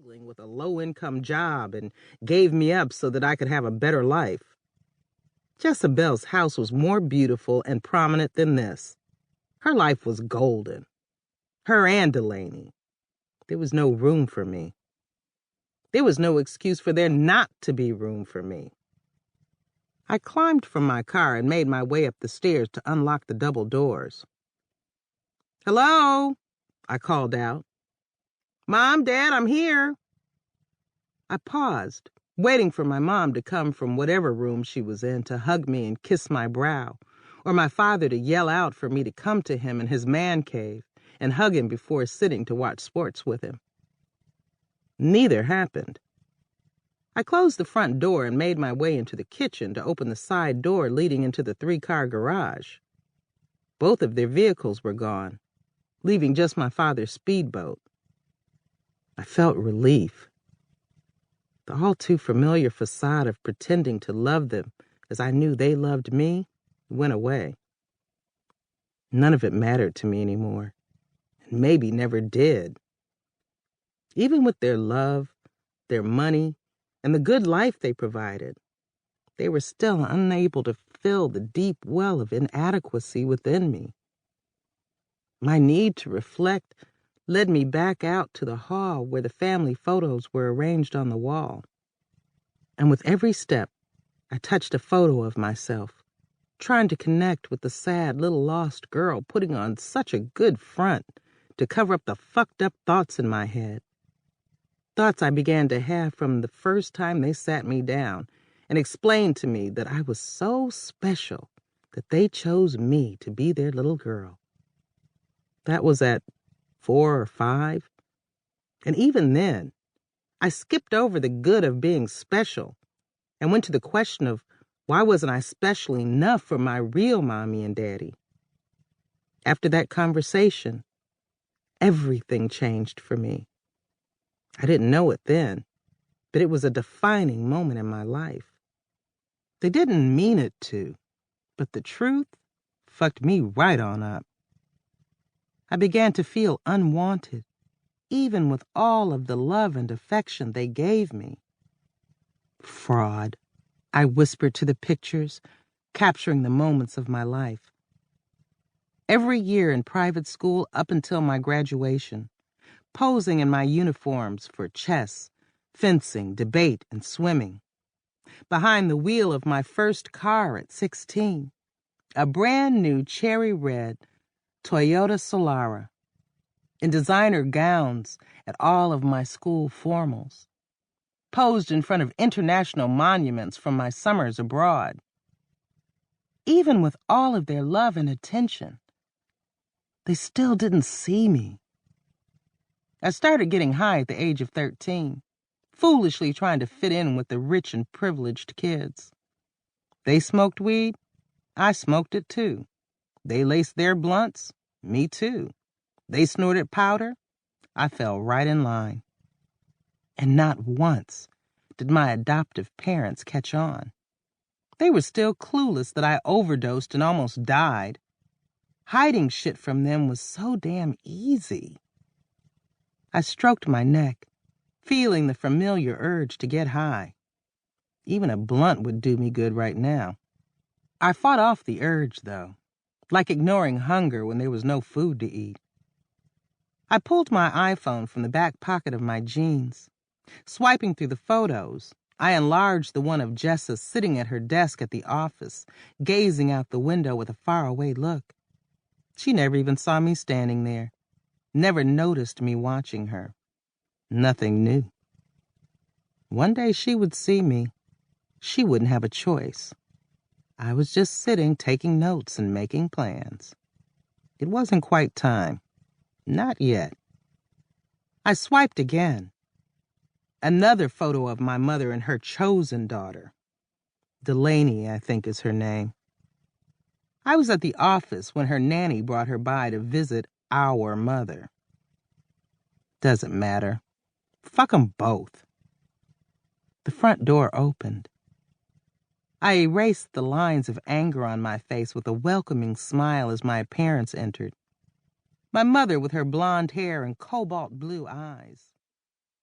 struggling with a low-income job and gave me up so that I could have a better life. Jessa Bell's house was more beautiful and prominent than this. Her life was golden. Her and Delaney. There was no room for me. There was no excuse for there not to be room for me. I climbed from my car and made my way up the stairs to unlock the double doors. "Hello?" I called out. "Mom, Dad, I'm here." I paused, waiting for my mom to come from whatever room she was in to hug me and kiss my brow, or my father to yell out for me to come to him in his man cave and hug him before sitting to watch sports with him. Neither happened. I closed the front door and made my way into the kitchen to open the side door leading into the 3-car garage. Both of their vehicles were gone, leaving just my father's speedboat. I felt relief. The all-too-familiar facade of pretending to love them as I knew they loved me went away. None of it mattered to me anymore, and maybe never did. Even with their love, their money, and the good life they provided, they were still unable to fill the deep well of inadequacy within me. My need to reflect led me back out to the hall where the family photos were arranged on the wall. And with every step, I touched a photo of myself, trying to connect with the sad little lost girl putting on such a good front to cover up the fucked up thoughts in my head. Thoughts I began to have from the first time they sat me down and explained to me that I was so special that they chose me to be their little girl. That was at 4 or 5. And even then, I skipped over the good of being special and went to the question of why wasn't I special enough for my real mommy and daddy? After that conversation, everything changed for me. I didn't know it then, but it was a defining moment in my life. They didn't mean it to, but the truth fucked me right on up. I began to feel unwanted, even with all of the love and affection they gave me. Fraud, I whispered to the pictures, capturing the moments of my life. Every year in private school up until my graduation, posing in my uniforms for chess, fencing, debate, and swimming. Behind the wheel of my first car at 16, a brand new cherry red Toyota Solara. In designer gowns at all of my school formals. Posed in front of international monuments from my summers abroad. Even with all of their love and attention, they still didn't see me. I started getting high at the age of 13, foolishly trying to fit in with the rich and privileged kids. They smoked weed, I smoked it too. They laced their blunts, me too. They snorted powder, I fell right in line. And not once did my adoptive parents catch on. They were still clueless that I overdosed and almost died. Hiding shit from them was so damn easy. I stroked my neck, feeling the familiar urge to get high. Even a blunt would do me good right now. I fought off the urge, though, like ignoring hunger when there was no food to eat. I pulled my iPhone from the back pocket of my jeans. Swiping through the photos, I enlarged the one of Jessa sitting at her desk at the office, gazing out the window with a faraway look. She never even saw me standing there, never noticed me watching her. Nothing new. One day she would see me. She wouldn't have a choice. I was just sitting, taking notes and making plans. It wasn't quite time. Not yet. I swiped again. Another photo of my mother and her chosen daughter. Delaney, I think is her name. I was at the office when her nanny brought her by to visit our mother. Doesn't matter. Fuck 'em both. The front door opened. I erased the lines of anger on my face with a welcoming smile as my parents entered. My mother with her blonde hair and cobalt blue eyes.